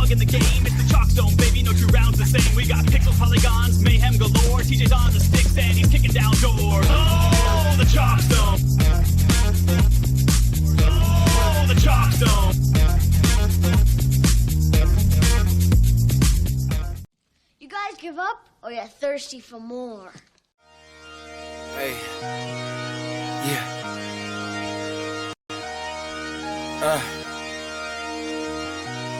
bug in the game. It's the Chalkzone, baby, no two rounds the same. We got pixels, polygons, mayhem galore. TJ's on the sticks and he's kicking down doors. Oh, the Chalkzone. Oh, the Chalkzone. You guys give up, or you're thirsty for more? Hey. Yeah.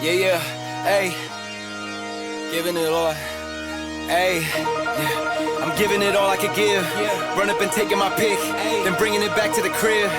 Yeah. Hey. Giving it all. Hey. Yeah. I'm giving it all I could give. Run up and taking my pick. Then bringing it back to the crib.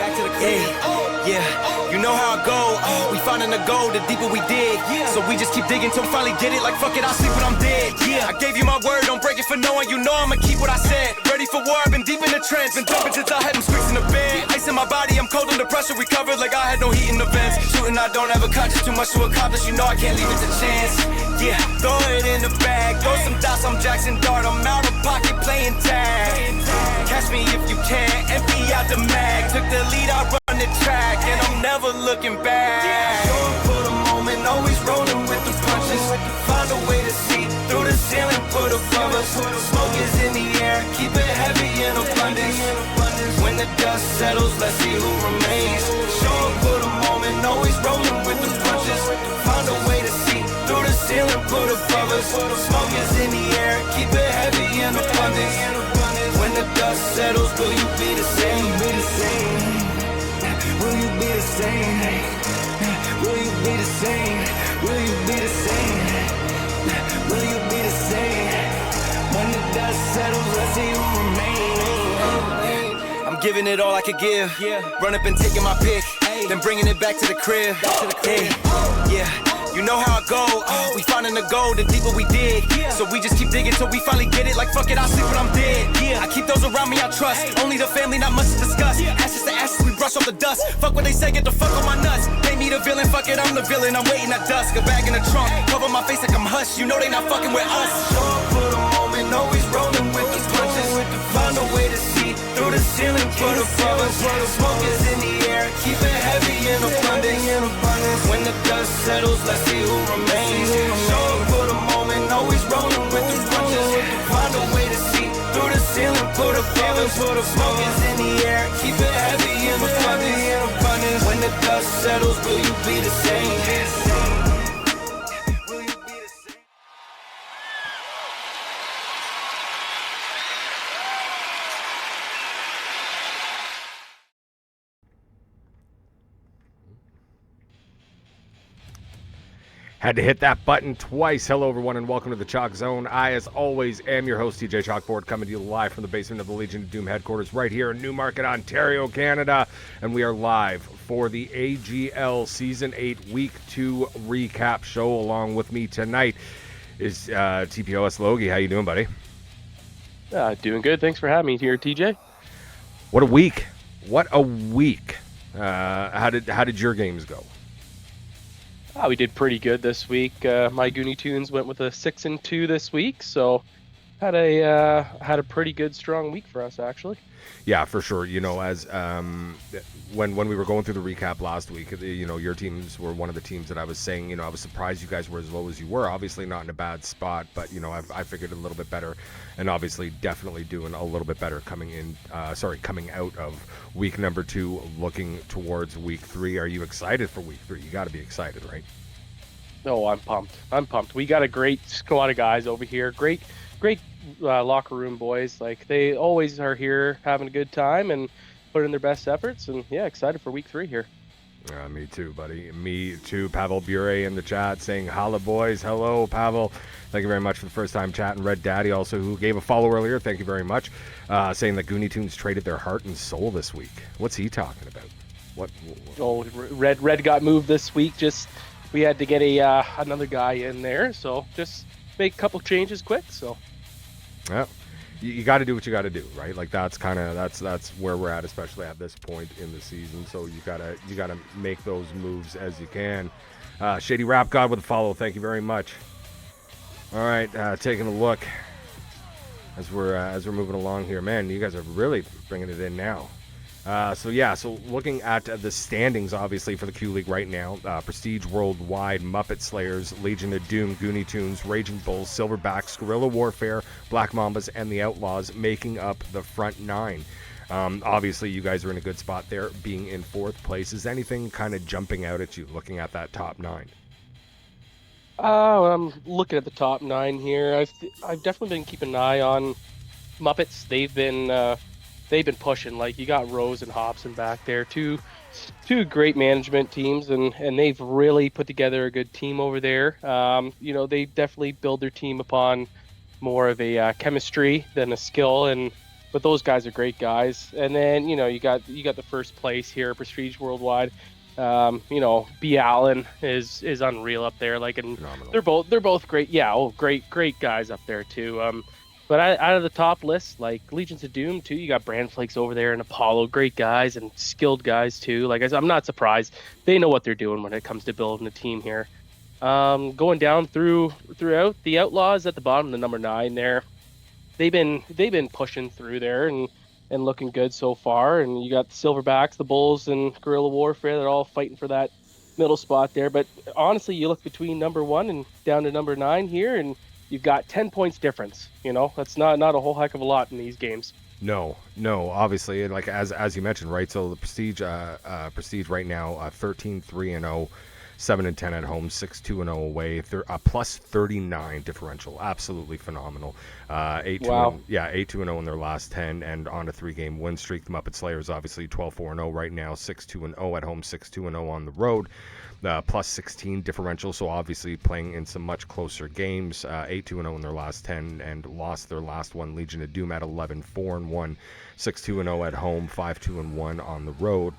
Yeah. You know how I go. We finding the gold, the deeper we dig. So we just keep digging till we finally get it. Like fuck it, I'll sleep when I'm dead. Yeah. I gave you my word, don't break it for no one. You know I'ma keep what I said. Ready for war, I've been deep in the trench. Been jumping since I had them squeaks in the bed. Ice in my body, I'm cold under pressure. Recovered like I had no heat in the vents. Shooting, I don't ever cut. Just too much to accomplish. You know I can't leave it to chance. Yeah, throw it in the bag. Throw some dots, I'm Jackson Dart. I'm out of pocket playing tag. Catch me if you can. Empty out the mag. Took the lead, I run the track. And I'm never looking back. Going for the moment, always rolling with the punches. Find a way to see through the ceiling, put above us. Smoke is in the air, keep it heavy in abundance. When the dust settles, let's see who remains. Show up for the moment, always rolling with the punches. Find a way to see through the ceiling, put above us. Smoke is in the air, keep it heavy in abundance. When the dust settles, will you be the same? Will you be the same? Will you be the same? Will you be the same? Will you be the same? When the dust settles, let's see who remains. I'm giving it all I could give. Run up and taking my pick. Then bringing it back to the crib. Yeah. You know how I go. We finding the gold, the deeper we dig. So we just keep digging till we finally get it. Like fuck it, I'll sleep when I'm dead. I keep those around me I trust. Only the family, not much to discuss. Ashes to ashes, we brush off the dust. Fuck what they say, get the fuck on my nuts. They me the villain, fuck it, I'm the villain. I'm waiting at dusk, a bag in the trunk. Cover my face like I'm hush. You know they not fucking with us. Show up for the moment, always rolling with the punches. Find a way to see through the ceiling, put above us. Smoke is in the air, keep it heavy in abundance. When the dust settles, let's see who remains. Show up for the moment, always rolling with the punches. Find a way to see through the ceiling, put above us. Smoke is in the air, keep it heavy in abundance. When the dust settles, will you be the same? Had to hit that button twice. Hello, everyone, and welcome to the Chalkzone. I, as always, am your host, TJchalkboard, coming to you live from the basement of the Legion of Doom headquarters right here in Newmarket, Ontario, Canada. And we are live for the AGL Season 8 Week 2 Recap Show. Along with me tonight is TPOSLogie. How you doing, buddy? Doing good. Thanks for having me here, TJ. What a week. What a week. How did your games go? We did pretty good this week. My Goonie Tunes went with a 6-2 this week, so had a pretty good, strong week for us, actually. Yeah, for sure. You know, as when we were going through the recap last week, you know, your teams were one of the teams that I was saying, you know, I was surprised you guys were as low as you were. Obviously not in a bad spot, but, you know, I figured a little bit better, and obviously definitely doing a little bit better coming out of week number 2, looking towards week 3. Are you excited for week 3? You got to be excited, right? Oh, I'm pumped. We got a great squad of guys over here. Great locker room boys. Like, they always are here having a good time and put in their best efforts. And yeah, excited for week 3 here. Me too, buddy. Me too. Pavel Bure in the chat saying, holla, boys. Hello, Pavel. Thank you very much for the first time chatting. Red Daddy also, who gave a follow earlier. Thank you very much. Saying that Goonie Tunes traded their heart and soul this week. What's he talking about? What? Oh, Red got moved this week. We had to get another guy in there, so just make a couple changes quick. So, yeah, you got to do what you got to do, right? Like that's where we're at, especially at this point in the season. So you gotta make those moves as you can. Shady Rap God with a follow. Thank you very much. All right, taking a look as we're moving along here. Man, you guys are really bringing it in now. So looking at the standings, obviously, for the Q League right now, Prestige Worldwide, Muppet Slayers, Legion of Doom, Goonie Tunes, Raging Bulls, Silverbacks, Guerrilla Warfare, Black Mambas, and the Outlaws making up the front 9. Obviously, you guys are in a good spot there, being in 4th place. Is anything kind of jumping out at you looking at that top 9? I'm looking at the top 9 here. I've definitely been keeping an eye on Muppets. They've been pushing. Like, you got Rose and Hobson back there, two great management teams, and they've really put together a good team over there. They definitely build their team upon more of a chemistry than a skill, but those guys are great guys. And then you got the first place here, Prestige Worldwide. B. Allen is unreal up there. Like, and phenomenal. they're both great. Yeah, great guys up there too. But out of the top list, like Legions of Doom too, you got Brand Flakes over there and Apollo, great guys and skilled guys too. Like, I'm not surprised. They know what they're doing when it comes to building a team here. Going down throughout, the Outlaws at the bottom, the number 9 there. They've been pushing through there and looking good so far. And you got the Silverbacks, the Bulls, and Guerrilla Warfare. They're all fighting for that middle spot there. But honestly, you look between number 1 and down to number 9 here, and you've got 10 points difference. That's not a whole heck of a lot in these games. No, obviously, like as you mentioned, right? So the Prestige right now, 13-3-0, 7-10 at home, 6-2-0 away, plus 39 differential, absolutely phenomenal. 8-2-0 in their last 10, and on a 3-game win streak. The Muppet Slayers obviously 12-4-0 right now, 6-2-0 at home, 6-2-0 on the road. Plus 16 differential, so obviously playing in some much closer games. 8-2-0 in their last 10 and lost their last one. Legion of Doom at 11-4-1, 6-2-0 at home, 5-2-1 on the road.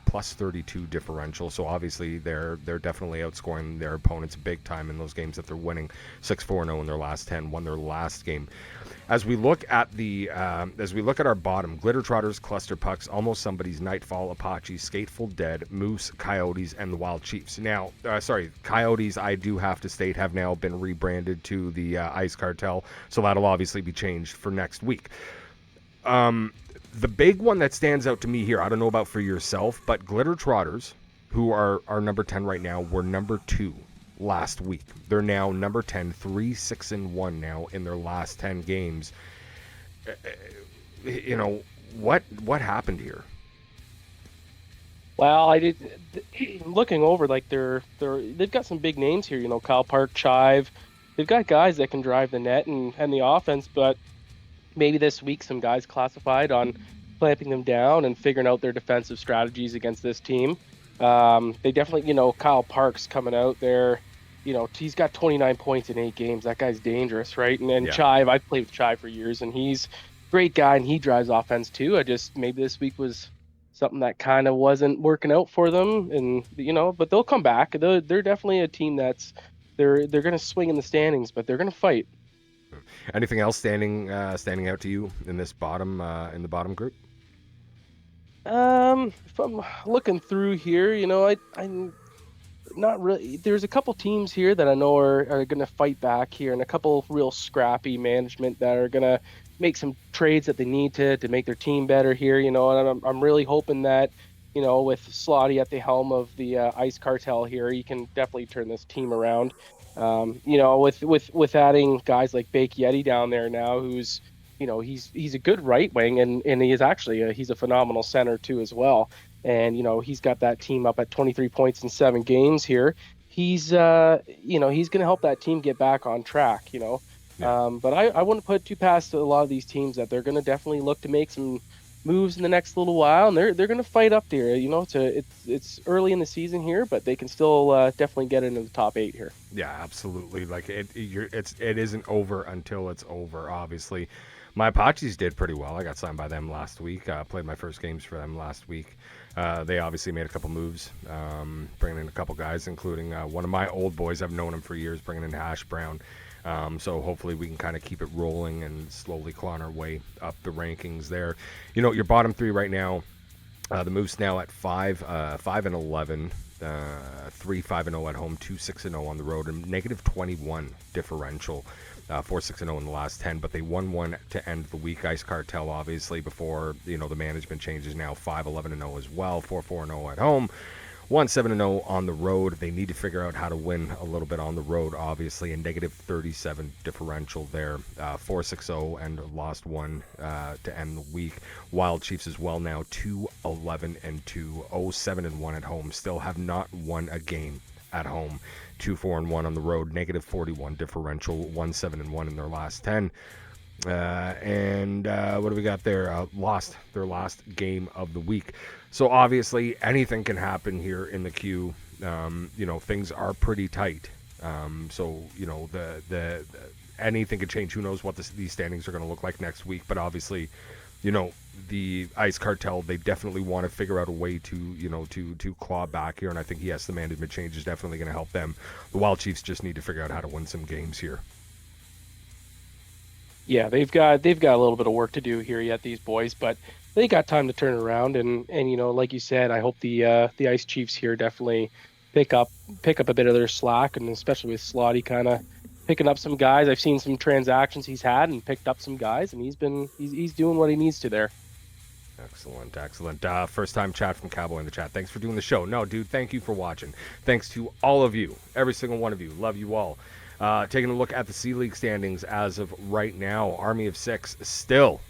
Plus 32 differential, so obviously they're definitely outscoring their opponents big time in those games that they're winning. 6-4-0 in their last 10, won their last game. As we look at our bottom, Glitter Trotters, Cluster Pucks, Almost Somebody's, Nightfall, Apache, Skateful Dead, Moose, Coyotes, and the Wild Chiefs. Now, Coyotes, I do have to state, have now been rebranded to the Ice Cartel, so that'll obviously be changed for next week. The big one that stands out to me here, I don't know about for yourself, but Glitter Trotters, who are number 10 right now, were number 2 last week. They're now number 10, 3-6-1 now in their last 10 games. What happened here? Well, looking over, like they've got some big names here. Kyle Park, Chive. They've got guys that can drive the net and the offense, but maybe this week some guys classified on clamping them down and figuring out their defensive strategies against this team. They definitely, Kyle Park's coming out there. He's got 29 points in 8 games. That guy's dangerous, right? And yeah. Chive, I've played with Chive for years, and he's a great guy, and he drives offense too. Maybe this week was something that kind of wasn't working out for them, and but they'll come back. They're definitely a team they're going to swing in the standings, but they're going to fight. Anything else standing out to you in this bottom in the bottom group? If I'm looking through here, I'm not really. There's a couple teams here that I know are going to fight back here, and a couple real scrappy management that are going to make some trades that they need to make their team better here. And I'm really hoping that, with Slotty at the helm of the Ice Cartel here, he can definitely turn this team around. With adding guys like Bake Yeti down there now, who's he's a good right wing, and he is actually he's a phenomenal center too as well. And he's got that team up at 23 points in 7 games here. He's he's going to help that team get back on track. Yeah. But I wouldn't put too past a lot of these teams that they're going to definitely look to make some moves in the next little while, and they're going to fight up there. It's early in the season here, but they can still definitely get into the top 8 here. Yeah, absolutely. Like it isn't over until it's over. Obviously, my Apaches did pretty well. I got signed by them last week. Played my first games for them last week. They obviously made a couple moves, bringing in a couple guys, including one of my old boys. I've known him for years, bringing in Hash Brown. So hopefully we can kind of keep it rolling and slowly clawing our way up the rankings there. Your bottom 3 right now, the Moose now at 5-11, 3-5-0 at home, 2-6-0 on the road, and negative 21 differential. 4-6-0 in the last 10, but they won one to end the week. Ice Cartel, obviously, before the management changes, now 5-11-0 as well, 4-4-0 at home, 1-7-0 on the road. They need to figure out how to win a little bit on the road, obviously, and negative 37 differential there. 4-6-0 and lost one to end the week. Wild Chiefs as well now, 2-11-2, 0-7-1 at home. Still have not won a game at home. 2-4-1 on the road, negative 41 differential, 1-7-1 in their last 10. And what do we got there? Lost their last game of the week. So obviously anything can happen here in the queue. Things are pretty tight. So the anything could change. Who knows what these standings are going to look like next week? But obviously, the Ice Cartel, they definitely want to figure out a way to claw back here, and I think the management change is definitely going to help them. The Wild Chiefs just need to figure out how to win some games here. Yeah, they've got a little bit of work to do here yet, these boys, but they got time to turn around, and like you said, I hope the Ice Chiefs here definitely pick up a bit of their slack, and especially with Slotty kind of picking up some guys. I've seen some transactions he's had and picked up some guys, and he's doing what he needs to there. Excellent. First time chat from Cowboy in the chat. Thanks for doing the show. No, dude, thank you for watching. Thanks to all of you, every single one of you. Love you all. Taking a look at the C-League standings as of right now. Army of Six still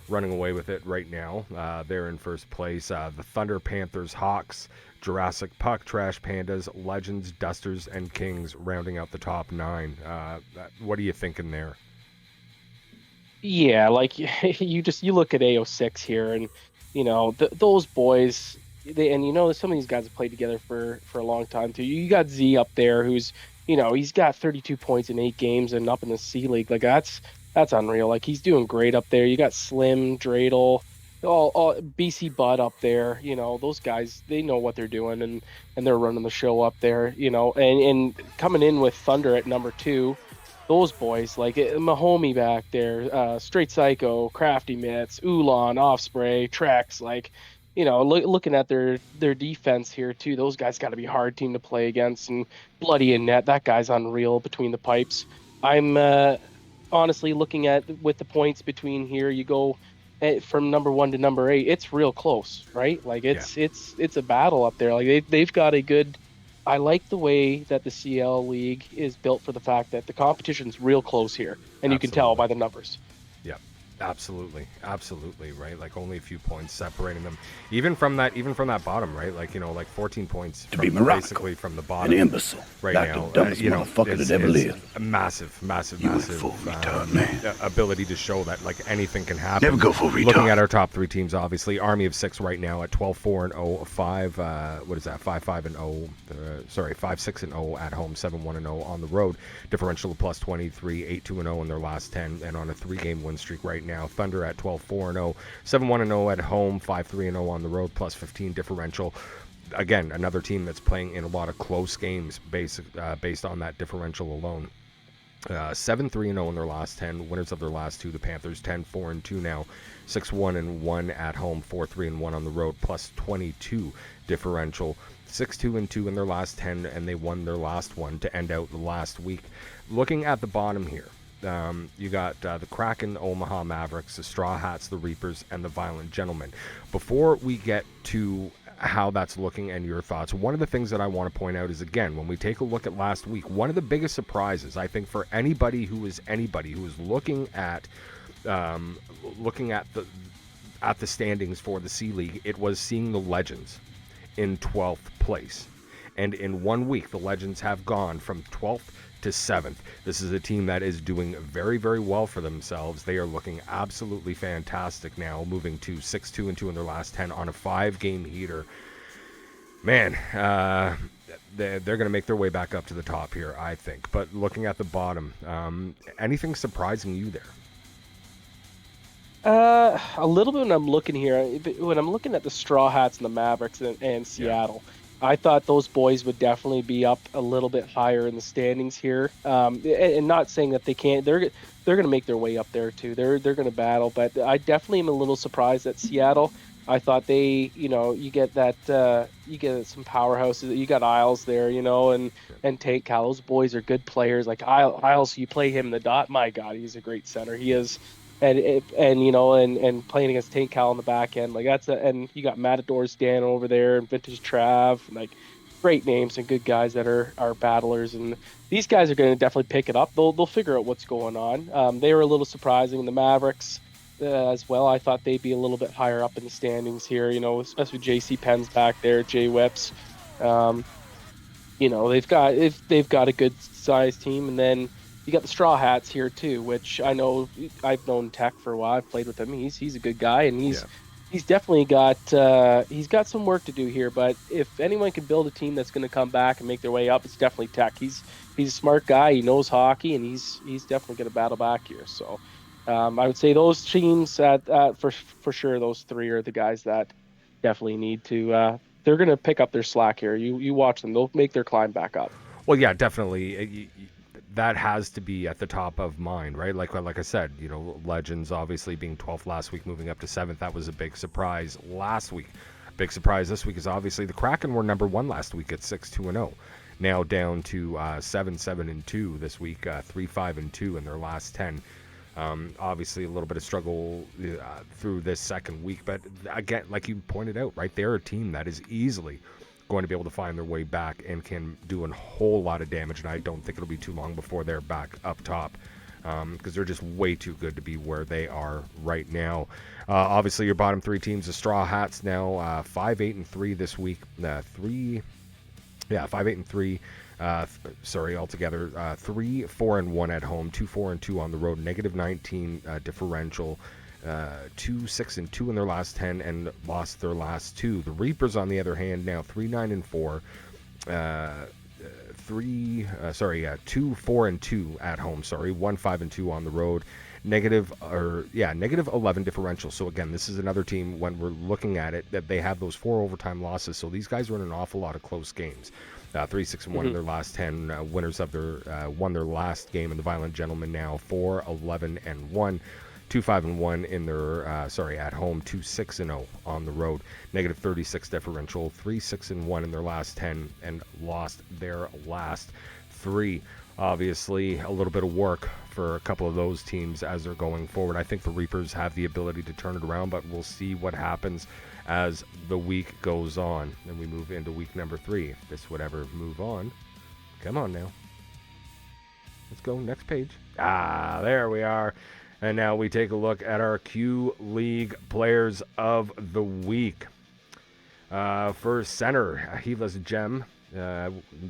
running away with it right now. They're in first place. The Thunder, Panthers, Hawks, Jurassic Puck, Trash Pandas, Legends, Dusters, and Kings rounding out the top 9. What are you thinking there? Yeah, like you look at AO6 here, and those boys. Some of these guys have played together for a long time too. You got Z up there, who's he's got 32 points in 8 games and up in the C League. Like that's unreal. Like he's doing great up there. You got Slim, Dreidel, all BC Bud up there. Those guys, they know what they're doing, and they're running the show up there. And coming in with Thunder at number 2. Those boys, like Mahomie back there, Straight Psycho, Crafty Mitts, Ulan, Offspray, Trex, looking at their defense here too. Those guys got to be a hard team to play against, and Bloody and Net, that guy's unreal between the pipes. I'm honestly looking at with the points between here, you go from number 1 to number 8, it's real close, right? Like it's a battle up there. Like they've got a good. I like the way that the CL League is built for the fact that the competition's real close here, and you can tell by the numbers. Yeah, absolutely, right? Like only a few points separating them, even from that bottom, right? Like 14 points to be Morocco, basically from the bottom. An imbecile, right like now. The dumbest motherfucker that ever lived. A massive ability to show that like anything can happen. Never go for retard. Looking at our top 3 teams, obviously, Army of Six right now at 12-4-0, 5-5-0. 5-6-0 at home, 7-1-0 on the road. Differential of plus 23, 8-2-0 in their last 10, and on a 3-game win streak right now. Thunder at 12-4-0, 7-1-0 at home, 5-3-0 on the road, plus 15 differential. Again, another team that's playing in a lot of close games based on that differential alone. 7-3-0 in their last 10. Winners of their last 2, the Panthers, 10-4-2 now, 6-1-1 at home, 4-3-1 on the road, plus 22 differential. 6-2-2 in their last 10, and they won their last one to end out the last week. Looking at the bottom here, you got the Kraken, Omaha Mavericks, the Straw Hats, the Reapers, and the Violent Gentlemen. Before we get to how that's looking and your thoughts, one of the things that I want to point out is, again, when we take a look at last week, one of the biggest surprises, I think, for anybody who is looking at the standings for the C League, it was seeing the Legends in 12th place. And in 1 week, the Legends have gone from 12th to 7th. This is a team that is doing very, very well for themselves. They are looking absolutely fantastic now, moving to 6-2-2 in their last 10 on a 5-game heater. Man, they're going to make their way back up to the top here, I think. But looking at the bottom, anything surprising you there? A little bit when I'm looking here. When I'm looking at the Straw Hats and the Mavericks and Seattle, I thought those boys would definitely be up a little bit higher in the standings here. And not saying that they can't. They're going to make their way up there too. They're going to battle. But I definitely am a little surprised that Seattle I thought they, you get that, you get some powerhouses. You got Isles there, and Tate Cal. Those boys are good players. Like Isles, you play him in the dot. My God, he's a great center. He is, and playing against Tate Cal on the back end, like and you got Matador Stan over there and Vintage Trav, like great names and good guys that are battlers. And these guys are going to definitely pick it up. They'll figure out what's going on. They were a little surprising. The Mavericks. As well, I thought they'd be a little bit higher up in the standings here, especially JC Penn's back there, Jay Whips. They've got a good sized team, and then you got the Straw Hats here too, which I know I've known Tech for a while. I've played with him. He's a good guy, and he's definitely got some work to do here. But if anyone can build a team that's going to come back and make their way up, it's definitely Tech. He's a smart guy. He knows hockey, and he's definitely going to battle back here. So. I would say those teams for sure. Those three are the guys that definitely need to. They're going to pick up their slack here. You watch them; they'll make their climb back up. Well, yeah, definitely. That has to be at the top of mind, right? Like I said, Legends obviously being 12th last week, moving up to 7th. That was a big surprise last week. Big surprise this week is obviously the Kraken were number 1 last week at 6-2-0. Now down to 7-7-2 this week, 3-5-2 in their last 10. Obviously a little bit of struggle through this second week, but again, like you pointed out, right, they're a team that is easily going to be able to find their way back and can do a whole lot of damage, and I don't think it'll be too long before they're back up top, because they're just way too good to be where they are right now. Obviously your bottom 3 teams, the Straw Hats now 5-8-3 this week, 5-8-3. Altogether 3-4-1 at home, 2-4-2 on the road, -19 differential, 2-6-2 in their last 10 and lost their last 2. The Reapers, on the other hand, now 3-9-4, 2-4-2 at home. 1-5-2 on the road, -11 differential. So again, this is another team when we're looking at it that they have those 4 overtime losses. So these guys are in an awful lot of close games. 3-6-1 in their last 10. Winners of won their last game in the Violent Gentlemen now 4-11-1. 2-5-1 in their at home, 2-6-0 on the road, -36 differential, 3-6-1 in their last 10 and lost their last 3. Obviously, a little bit of work for a couple of those teams as they're going forward. I think the Reapers have the ability to turn it around, but we'll see what happens as the week goes on. And we move into week number 3. If this would ever move on. Come on now. Let's go next page. There we are. And now we take a look at our Q League Players of the Week. For center, Gila's Gem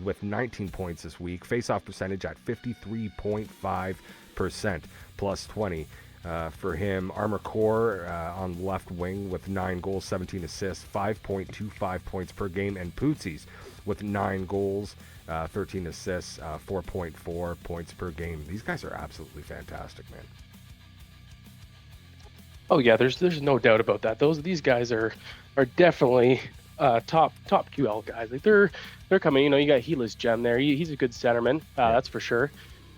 with 19 points this week. Face-off percentage at 53.5%, plus 20. For him, Armor Core on left wing with 9 goals, 17 assists, 5.25 points per game. And Pootsies with 9 goals, 13 assists, 4.4 points per game. These guys are absolutely fantastic, man. Oh yeah, there's no doubt about that. These guys are definitely top QL guys. Like they're coming. You got Gila's Gem there. He's a good centerman. That's for sure.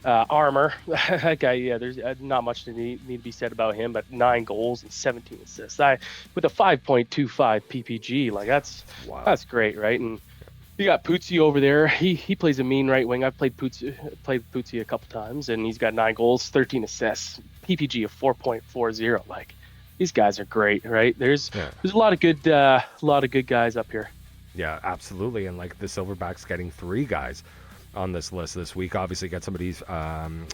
Armor, that guy. Yeah, there's not much to need to be said about him. But 9 goals and 17 assists. With a 5.25 PPG, like that's great, right? And you got Pootsie over there. He plays a mean right wing. I've played Pootsie a couple times, and he's got 9 goals, 13 assists, PPG of 4.40. Like these guys are great, right? There's a lot of good guys up here. Yeah, absolutely. And like the Silverbacks getting 3 guys on this list this week. Obviously got somebody's on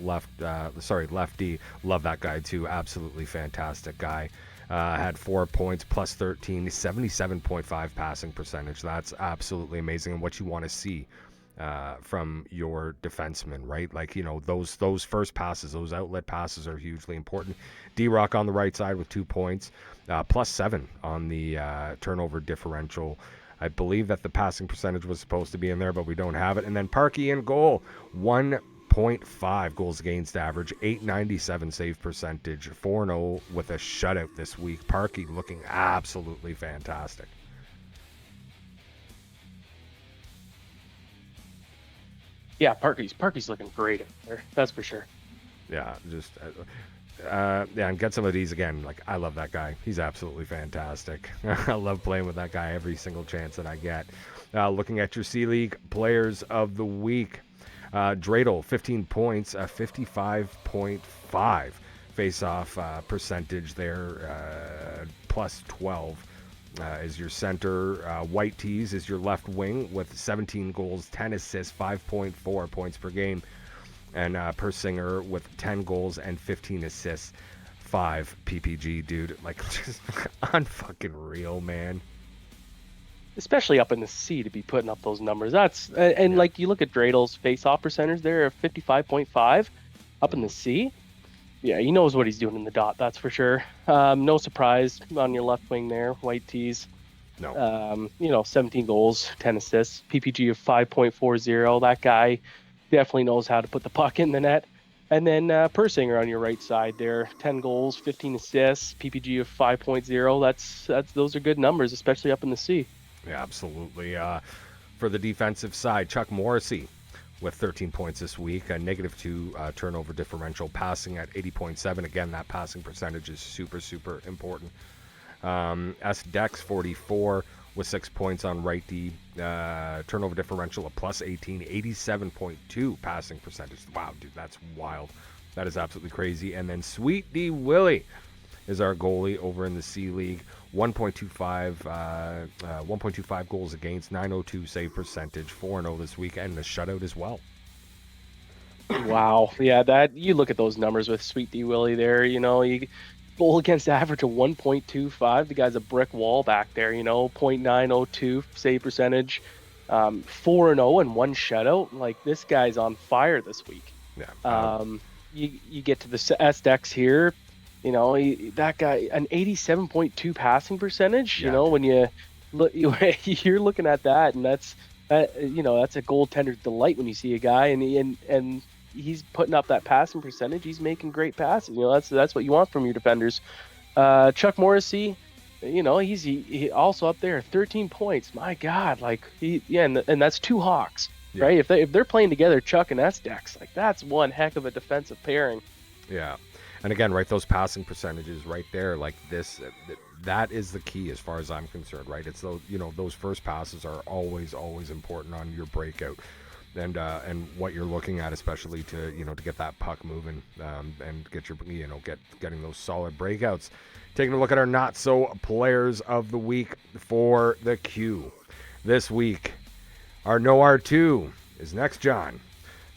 lefty. Love that guy too. Absolutely fantastic guy. Had 4 points, plus 13, 77.5 passing percentage. That's absolutely amazing, and what you want to see from your defenseman, right? Like, those first passes, those outlet passes are hugely important. D-Rock on the right side with 2 points, plus 7 on the turnover differential. I believe that the passing percentage was supposed to be in there, but we don't have it. And then Parky in goal, 1.5 goals against average, 897 save percentage, 4-0 with a shutout this week. Parky looking absolutely fantastic. Yeah, Parky's looking great up there. That's for sure. Yeah, just and get some of these again. Like, I love that guy. He's absolutely fantastic. I love playing with that guy every single chance that I get. Looking at your C-League Players of the Week. Dreidel, 15 points, 55.5 face-off percentage there, plus 12 is your center. White Tees is your left wing with 17 goals, 10 assists, 5.4 points per game. And Persinger with 10 goals and 15 assists, 5 PPG, dude. Like, just unfucking real, man. Especially up in the C to be putting up those numbers. That's like you look at Dreidel's face-off percentage there, 55.5 up in the C. Yeah, he knows what he's doing in the dot. That's for sure. No surprise on your left wing there, White Tees. No. 17 goals, 10 assists, PPG of 5.40. That guy definitely knows how to put the puck in the net. And then Persinger on your right side there, 10 goals, 15 assists, PPG of 5.0. Those are good numbers, especially up in the C. Yeah, absolutely. For the defensive side, Chuck Morrissey with 13 points this week, a -2 turnover differential, passing at 80.7. Again, that passing percentage is super, super important. S. Dex, 44 with 6 points on right D. Turnover differential of plus 18, 87.2 passing percentage. Wow, dude, that's wild. That is absolutely crazy. And then Sweet D Willie is our goalie over in the C League. 1.25 goals against, 902 save percentage, 4-0 this week, and a shutout as well. Wow. Yeah, that you look at those numbers with Sweet D Willie there, you goal against average of 1.25. The guy's a brick wall back there, 0.902 save percentage, 4-0 and 1 shutout. Like, this guy's on fire this week. Yeah. You get to the SDEX here, that guy, an 87.2 passing percentage, Yeah. when you look, you're looking at that, and that's a goaltender's delight when you see a guy and he's putting up that passing percentage. He's making great passes. That's what you want from your defenders. Chuck Morrissey, he's also up there, 13 points. My God, and that's 2 Hawks, Yeah. right? If they're playing together, Chuck and S-Dex, that's one heck of a defensive pairing. Yeah. And again, right, those passing percentages right there, like this, that is the key as far as I'm concerned, right? It's those, those first passes are always, always important on your breakout. And what you're looking at, especially to to get that puck moving, and get your getting those solid breakouts. Taking a look at our not so players of the week for the Q this week. Our no R2 is next, John.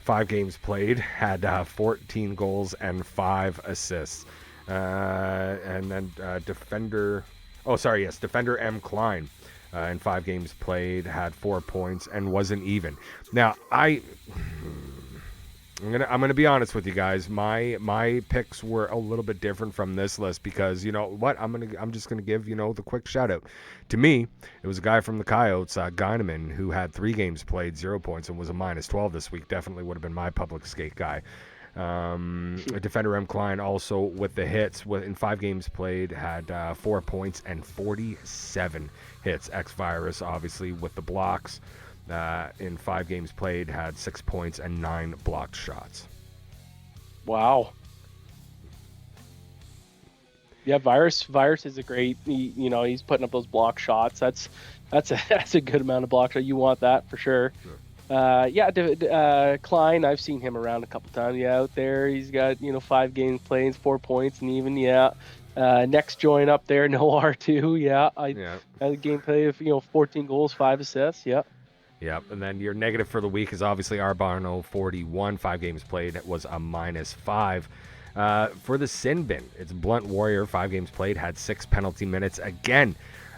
5 games played, had 14 goals and 5 assists, and then defender M. Klein. In 5 games played, had 4 points and wasn't even. Now I'm gonna be honest with you guys. My picks were a little bit different from this list because you know what, I'm just gonna give the quick shout out. To me, it was a guy from the Coyotes, Geineman, who had 3 games played, 0 points, and was a -12 this week. Definitely would have been my public skate guy. Defender M. Klein also with the hits. In 5 games played, had 4 points and 47 hits. X-Virus, obviously, with the blocks. In 5 games played, had 6 points and 9 blocked shots. Wow. Yeah, Virus is a great. He's putting up those block shots. That's a good amount of block shots. You want that for sure. Sure. Klein, I've seen him around a couple times. Yeah, out there, he's got 5 games played, 4 points, and even next join up there, no R2. Yeah, I had a game play of 14 goals, 5 assists. Yeah. Yeah, and then your negative for the week is obviously Arbarno, 41. 5 games played, it was a -5. For the sin bin, it's Blunt Warrior, 5 games played, had 6 penalty minutes. Again,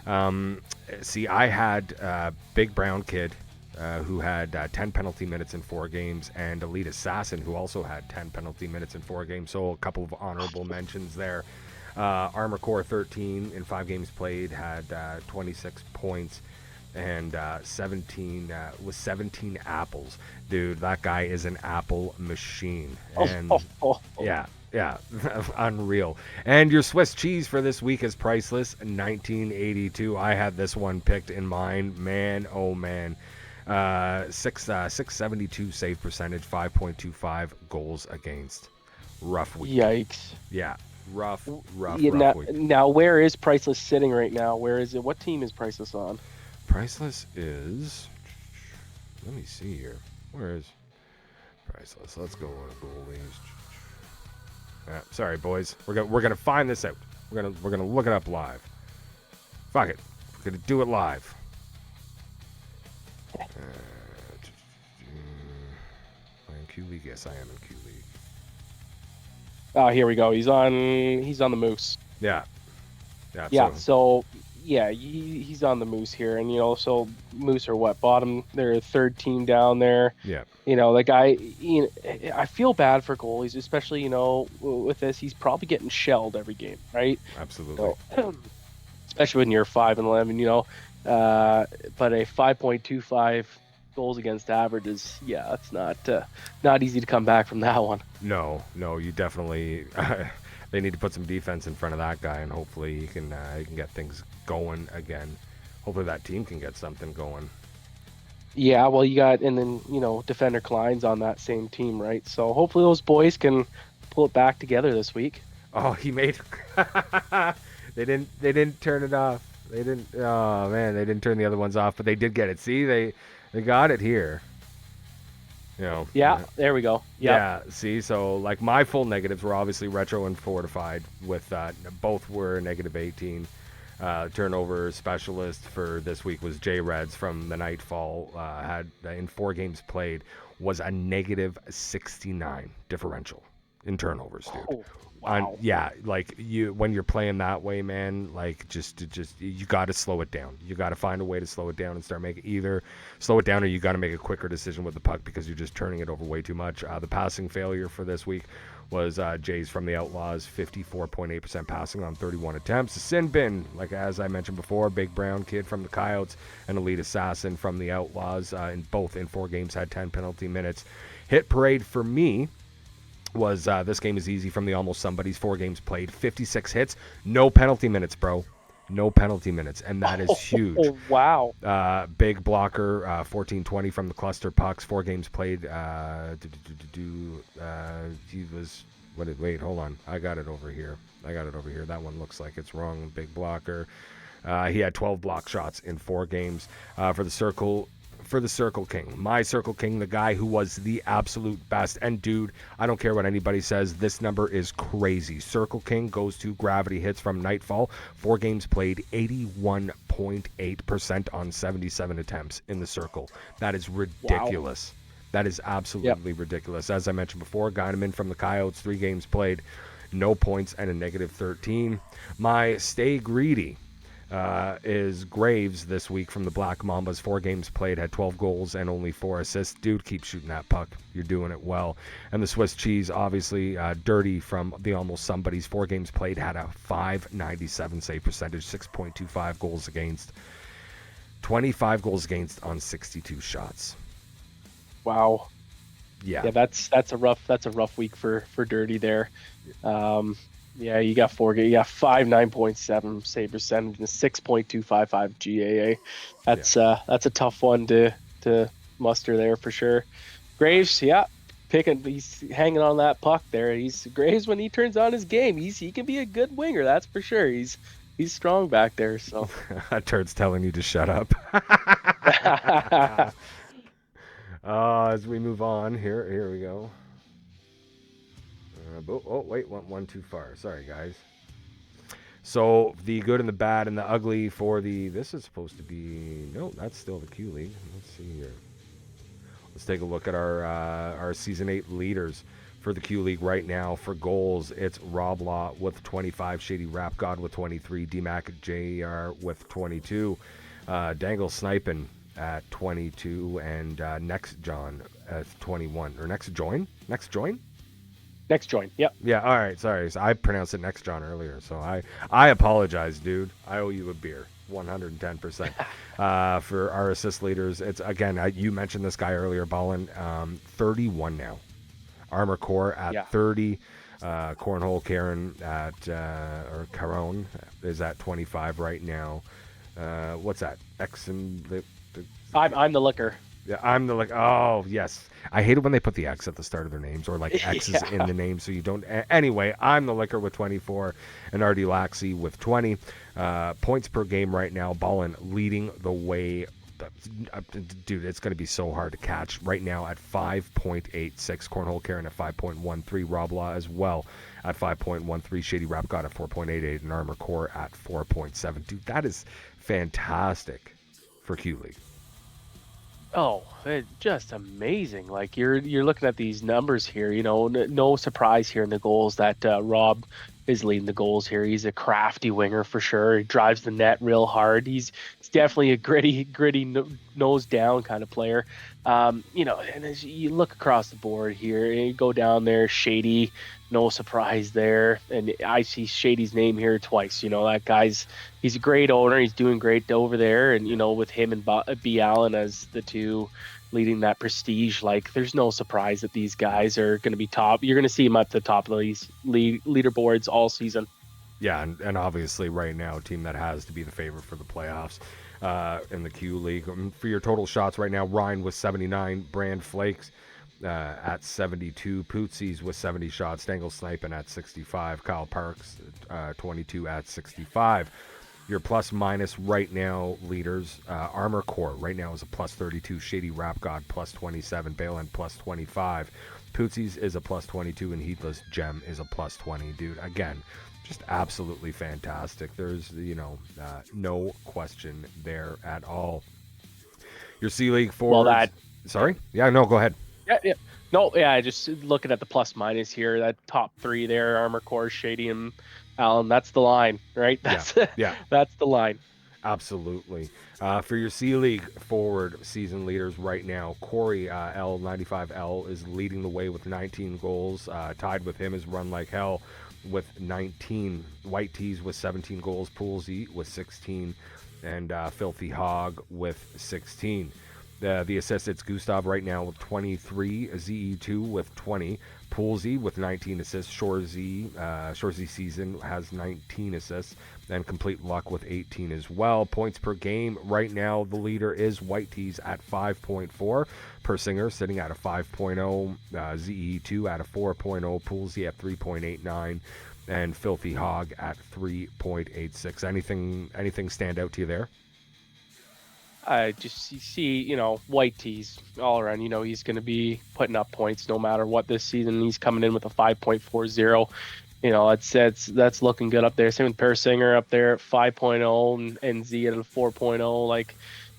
I had Big Brown Kid, who had 10 penalty minutes in 4 games, and Elite Assassin, who also had 10 penalty minutes in 4 games. So a couple of honorable mentions there. Armor Core, 13 in 5 games played, had 26 points and 17 apples. Dude, that guy is an apple machine. And yeah, unreal. And your Swiss cheese for this week is priceless, 1982. I had this one picked in mind. Man, oh man. 672 save percentage, 5.25 goals against. rough week. Yikes. Yeah, rough now, week. now, where is Priceless sitting right now? Where is it? What team is Priceless on? Priceless is. Let me see here. Where is Priceless? Let's go on goalies. Sorry, boys. We're gonna find this out. We're gonna look it up live. Fuck it. We're gonna do it live. In Q League, yes, I am in Q League. Oh, here we go. He's on the Moose. Yeah. Yeah. So he's on the Moose here, and so Moose are what, bottom? They're third team down there. Yeah. The guy. I feel bad for goalies, especially with this. He's probably getting shelled every game, right? Absolutely. So, especially when you're 5-11, but a 5.25 goals against average is it's not easy to come back from that one. No, you definitely. They need to put some defense in front of that guy, and hopefully he can get things going again. Hopefully that team can get something going. Yeah, well, you got, and then defender Klein's on that same team, right? So hopefully those boys can pull it back together this week. Oh, he made. They didn't turn it off. They didn't. Oh man, they didn't turn the other ones off, but they did get it. See, they got it here. Yeah, there we go. Yep. Yeah, see, so like my full negatives were obviously Retro and Fortified, with both were negative 18. Turnover specialist for this week was J Reds from the Nightfall. Had in 4 games played was a negative 69 differential in turnovers, dude. Oh, wow. Like when you're playing that way, man, like just you got to slow it down. You got to find a way to slow it down and start making either slow it down, or you got to make a quicker decision with the puck because you're just turning it over way too much. The passing failure for this week was Jays from the Outlaws, 54.8% passing on 31 attempts. The sin bin, like as I mentioned before, Big Brown Kid from the Coyotes and Elite Assassin from the Outlaws, in 4 games had 10 penalty minutes. Hit parade for me was this game is easy from the Almost Somebody's. 4 games played, 56 hits, no penalty minutes, bro. No penalty minutes, and that is huge. Oh, wow. Big blocker, 14-20 from the Cluster Pucks. 4 games played. He was. Wait, hold on. I got it over here. That one looks like it's wrong. Big blocker. He had 12 block shots in 4 games. For the Circle King, my Circle King, the guy who was the absolute best. And dude, I don't care what anybody says, this number is crazy. Circle King goes to gravity hits from Nightfall. 4 games played, 81.8% on 77 attempts in the Circle. That is ridiculous. Wow. That is absolutely ridiculous. As I mentioned before, got him in from the Coyotes. 3 games played, no points, and a negative 13. My Stay Greedy is Graves this week from the Black Mambas. 4 games played, had 12 goals and only 4 assists. Dude, keep shooting that puck. You're doing it well. And the Swiss Cheese, obviously, Dirty from the Almost Somebody's. 4 games played, had a .597 save percentage, 6.25 goals against, 25 goals against on 62 shots. Wow. Yeah, that's a rough week for Dirty there. You got 4 games. You got 9.7 save percentage and a 6.255 GAA. That's a tough one to muster there for sure. Graves, he's hanging on that puck there. Graves, when he turns on his game, he can be a good winger. That's for sure. He's strong back there. So that turd's telling you to shut up. As we move on, here we go. Wait, one too far. Sorry, guys. So the good and the bad and the ugly for this is supposed to be, no, that's still the Q League. Let's see here. Let's take a look at our Season 8 leaders for the Q League right now. For goals, it's Rob Law with 25, Shady Rap God with 23, D-Mac JR with 22, Dangle Snipin' at 22, and Next John at 21. Or Next Join? Next join, yep. Yeah, all right, sorry. So I pronounced it Next John earlier, so I apologize, dude. I owe you a beer, 110%. For our assist leaders, it's, again, you mentioned this guy earlier, Ballin, 31 now. Armor Core at 30. Cornhole Karen at, or Caron is at 25 right now. What's that? I'm the liquor. Yeah, I'm the like. Oh yes, I hate it when they put the X at the start of their names or like X's in the name, so you don't. Anyway, I'm the Liquor with 24, and RD Laxey with 20 points per game right now. Ballin leading the way. Dude, it's going to be so hard to catch right now at 5.86. Cornhole Karen at 5.13. Rob Law as well at 5.13. Shady Rap God at 4.88. And Armor Core at 4.7. Dude, that is fantastic for Q League. Oh, it's just amazing. Like you're looking at these numbers here, no surprise here in the goals that Rob is leading the goals here. He's a crafty winger for sure. He drives the net real hard. He's definitely a gritty nose down kind of player. And as you look across the board here, you go down there, Shady, no surprise there. And I see Shady's name here twice. That he's a great owner. He's doing great over there. And, with him and B. Allen as the two leading that prestige, like there's no surprise that these guys are going to be top. You're going to see them at the top of these leaderboards all season. Yeah, and obviously right now, a team that has to be the favorite for the playoffs in the Q League. For your total shots right now, Ryan with 79, Brand Flakes at 72, Pootsies with 70 shots, Stangle Sniping at 65, Kyle Parks 22 at 65. Your plus minus right now leaders, Armor Core right now is a plus 32, Shady Rap God plus 27, Balin plus 25, Pootsies is a plus 22, and Heatless Gem is a plus 20. Dude, again, just absolutely fantastic. There's, no question there at all. Your C League forwards. Sorry? Yeah, no, go ahead. Yeah. No, yeah, just looking at the plus minus here, that top three there, Armor Core, Shady, and Allen, that's the line, right? That's the line. Absolutely. For your C League forward season leaders right now, Corey L95L is leading the way with 19 goals. Tied with him is Run Like Hell with 19. White Tees with 17 goals. Poolsy with 16. And Filthy Hog with 16. The assists, it's Gustav right now with 23. ZE2 with 20. Poolsy with 19 assists. Shorzy Season has 19 assists. And Complete Luck with 18 as well. Points per game right now, the leader is White Tees at 5.4. Persinger sitting at a 5.0. ZE2 at a 4.0. Poolsy at 3.89. And Filthy Hog at 3.86. Anything stand out to you there? I just see, White Tees all around. He's going to be putting up points no matter what this season. He's coming in with a 5.40. That's looking good up there. Same with Persinger up there at 5.0 and Z at a 4.0. Like,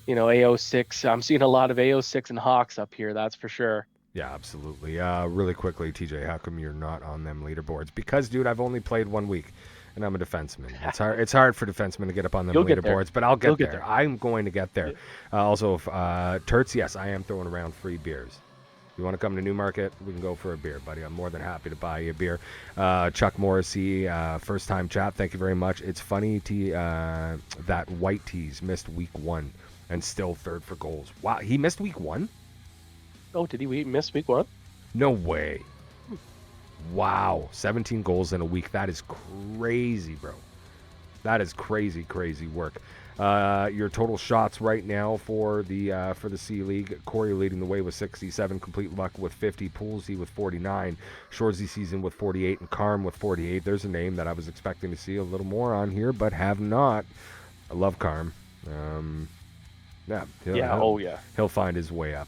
AO6. I'm seeing a lot of AO6 and Hawks up here. That's for sure. Yeah, absolutely. Really quickly, TJ, how come you're not on them leaderboards? Because, dude, I've only played 1 week. And I'm a defenseman. It's hard for defensemen to get up on them leaderboards, but I'll get there. I'm going to get there. Also, Turts, yes, I am throwing around free beers. You want to come to Newmarket? We can go for a beer, buddy. I'm more than happy to buy you a beer. Chuck Morrissey, first time chat. Thank you very much. It's funny that White Tees missed week 1 and still third for goals. Wow, he missed week 1? Oh, did he miss week 1? No way. Wow, 17 goals in a week. That is crazy, bro. That is crazy work. Your total shots right now for the C League. Corey leading the way with 67. Complete Luck with 50. Poolsy with 49. Shorzy Season with 48. And Carm with 48. There's a name that I was expecting to see a little more on here, but have not. I love Carm. He'll find his way up.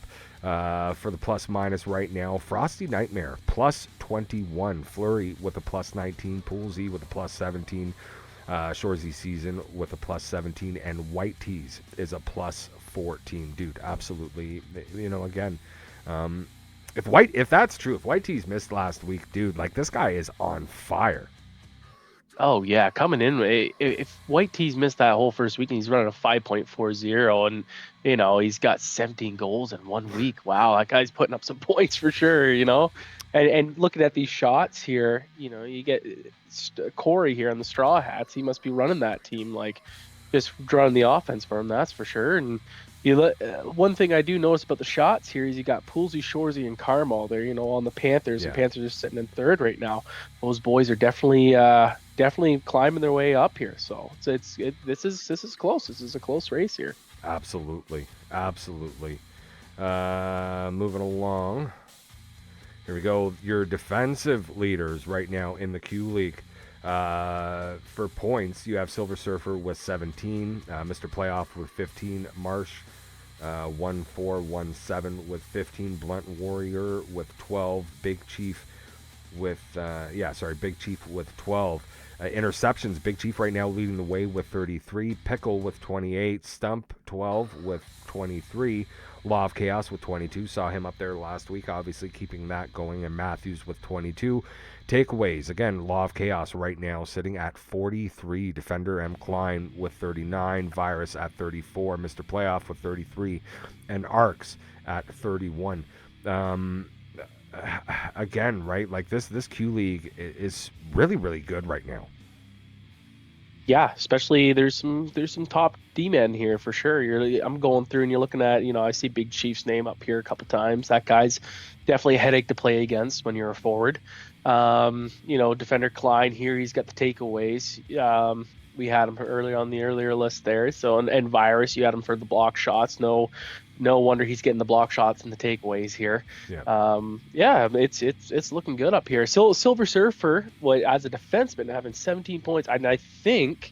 For the plus minus right now, Frosty Nightmare plus 21, Flurry with a plus 19, Poolsy with a plus 17, Shorzy Season with a plus 17, and White Tees is a plus 14. Dude, absolutely. Again, if that's true, if White Tees missed last week, dude, like this guy is on fire. Oh yeah, coming in. If White Tees missed that whole first week and he's running a 5.40, and he's got 17 goals in 1 week. Wow, that guy's putting up some points for sure. And looking at these shots here, you get Corey here on the Straw Hats. He must be running that team, like just running the offense for him. That's for sure. And one thing I do notice about the shots here is you got Poolsy, Shorzy, and Carmel there. On the Panthers. Yeah. The Panthers are sitting in third right now. Those boys are definitely climbing their way up here. So this is close. This is a close race here. Absolutely. Moving along. Here we go. Your defensive leaders right now in the Q League. For points, you have Silver Surfer with 17, Mr. Playoff with 15, Marsh 1417 with 15, Blunt Warrior with 12, Big Chief with Big Chief with 12. Interceptions, Big Chief right now leading the way with 33, Pickle with 28, Stump 12 with 23, Law of Chaos with 22, saw him up there last week, obviously keeping that going, and Matthews with 22. Takeaways, again, Law of Chaos right now sitting at 43, Defender M. Klein with 39, Virus at 34, Mr. Playoff with 33, and Arcs at 31. Again, right, like this Q League is really, really good right now. Yeah, especially there's some top D-men here for sure. I'm going through and you're looking at, I see Big Chief's name up here a couple times. That guy's definitely a headache to play against when you're a forward. Defender Klein here, he's got the takeaways. We had him earlier on the earlier list there. So and Virus, you had him for the block shots. No wonder he's getting the block shots and the takeaways here. Yeah. It's looking good up here. Silver Surfer, as a defenseman, having 17 points, and I think,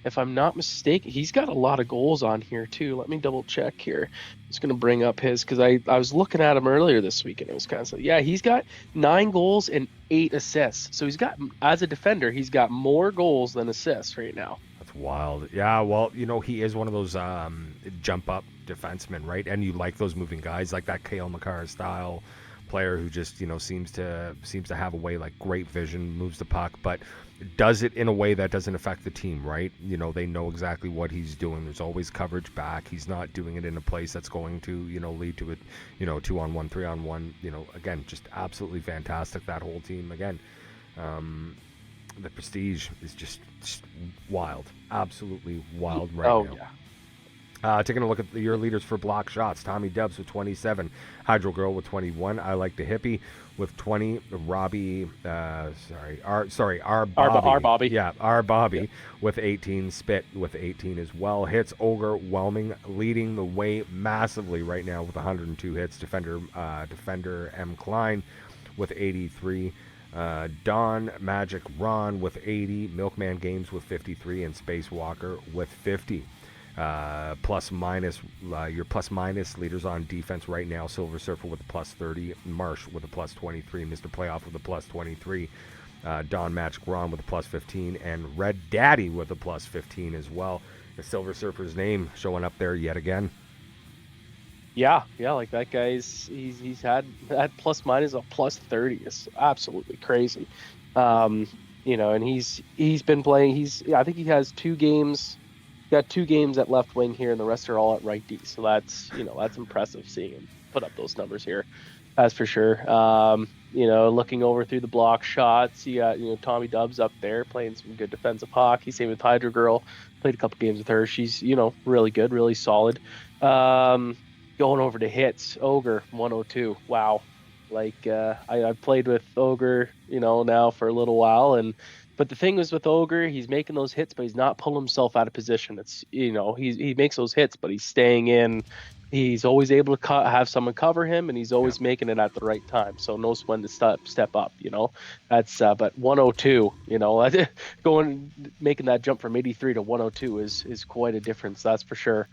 if I'm not mistaken, he's got a lot of goals on here too. Let me double check here. I'm just gonna bring up his, because I was looking at him earlier this week and it was kind of like, yeah, he's got 9 goals and 8 assists. So he's got, as a defender, he's got more goals than assists right now. That's wild. Yeah, well, he is one of those jump up defensemen, right? And you like those moving guys, like that Kale McCarr style player who just seems to have a way, like, great vision, moves the puck, but does it in a way that doesn't affect the team, right? They know exactly what he's doing. There's always coverage back. He's not doing it in a place that's going to lead to it 2-on-1, 3-on-1. Again, just absolutely fantastic, that whole team. Again, the prestige is just wild, absolutely wild right now. Yeah. Taking a look at your leaders for block shots. Tommy Dubs with 27. Hydro Girl with 21. I Like the Hippie with 20. Robbie, R Bobby. Yeah, R Bobby with 18. Spit with 18 as well. Hits, Ogre Whelming leading the way massively right now with 102 hits. Defender M. Klein with 83. Don Magic Ron with 80. Milkman Games with 53. And Spacewalker with 50. Plus minus, your plus minus leaders on defense right now: Silver Surfer with a plus 30, Marsh with a plus 23, Mr. Playoff with a plus 23, Don Magic Ron with a plus 15, and Red Daddy with a plus 15 as well. The Silver Surfer's name showing up there yet again. Yeah, like that guy's he's had that plus minus a plus 30. It's absolutely crazy. And he's been playing. I think he has 2 games. Got 2 games at left wing here, and the rest are all at right D. So that's impressive seeing him put up those numbers here. That's for sure. Looking over through the block shots, you got Tommy Dubs up there playing some good defensive hockey. Same with Hydro Girl. Played a couple games with her. She's really good, really solid. Going over to hits, Ogre 102. Wow. Like I've played with Ogre now for a little while, but the thing is with Ogre, he's making those hits, but he's not pulling himself out of position. It's he makes those hits, but he's staying in. He's always able to have someone cover him, and he's always making it at the right time. So knows when to step up. That's but 102. Making that jump from 83 to 102 is quite a difference. That's for sure.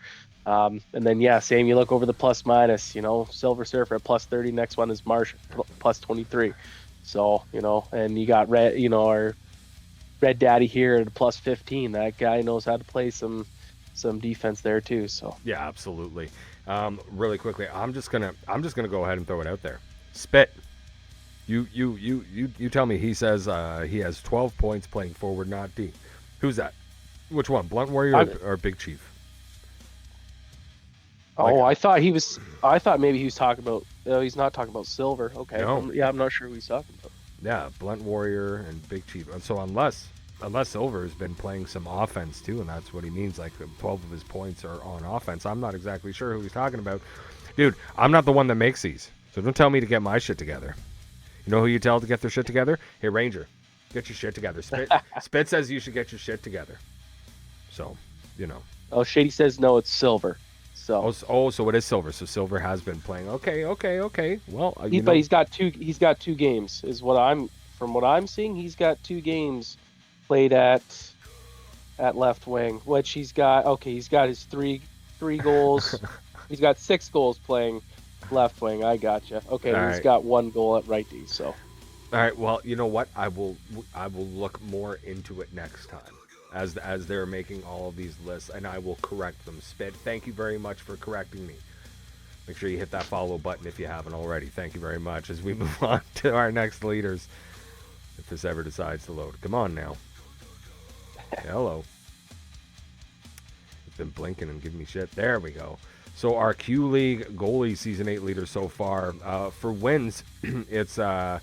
And then same. You look over the plus minus. Silver Surfer at plus 30. Next one is Marsh plus 23. So and you got our Red Daddy here at a plus 15. That guy knows how to play some defense there too. So yeah, absolutely. Really quickly, I'm just gonna go ahead and throw it out there. Spit. You tell me. He says he has 12 points playing forward, not D. Who's that? Which one? Blunt Warrior or Big Chief? I thought maybe he was talking about. He's not talking about Silver. Okay. No. I'm not sure who he's talking about. Yeah, Blunt Warrior and Big Chief. So unless Silver has been playing some offense too, and that's what he means, like 12 of his points are on offense, I'm not exactly sure who he's talking about. Dude, I'm not the one that makes these, so don't tell me to get my shit together. You know who you tell to get their shit together? Hey, Ranger, get your shit together. Spit says you should get your shit together. So, Oh, Shady says no, it's Silver. So so it is Silver. So Silver has been playing. Okay. Well, but he's got two games. From what I'm seeing, he's got 2 games played at left wing, which he's got his three goals. He's got 6 goals playing left wing. I gotcha. Okay, All he's right. got 1 goal at right D. So All right. Well, you know what? I will look more into it next time as they're making all of these lists, and I will correct them. Spit, thank you very much for correcting me. Make sure you hit that follow button if you haven't already. Thank you very much. As we move on to our next leaders, if this ever decides to load, come on now. Hello. It's been blinking and giving me shit. There we go. So our Q League goalie season 8 leader so far for wins, it's Meddom.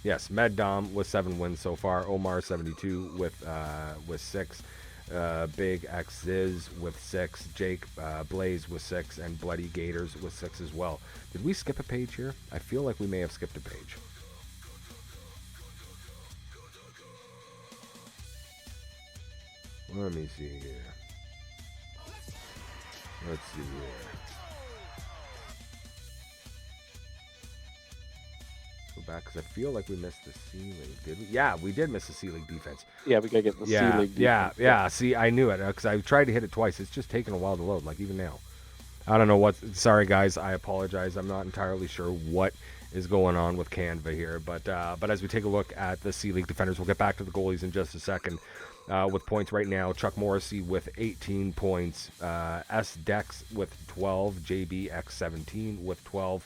Yes, Meddom with 7 wins so far. Omar 72 with 6. Big X Ziz with 6. Jake Blaze with 6, and Bloody Gators with 6 as well. Did we skip a page here? I feel like we may have skipped a page. Let me see here. Let's see here. Go back, because I feel like we missed the C-League, did we? Yeah, we did miss the C-League defense. yeah, we gotta get the C-League. Yeah. See, I knew it, because I tried to hit it twice. It's just taking a while to load, like even now. I don't know what... Sorry, guys. I apologize. I'm not entirely sure what is going on with Canva here. But as we take a look at the C-League defenders, we'll get back to the goalies in just a second. With points right now, Chuck Morrissey with 18 points, S. Dex with 12, JBX 17 with 12,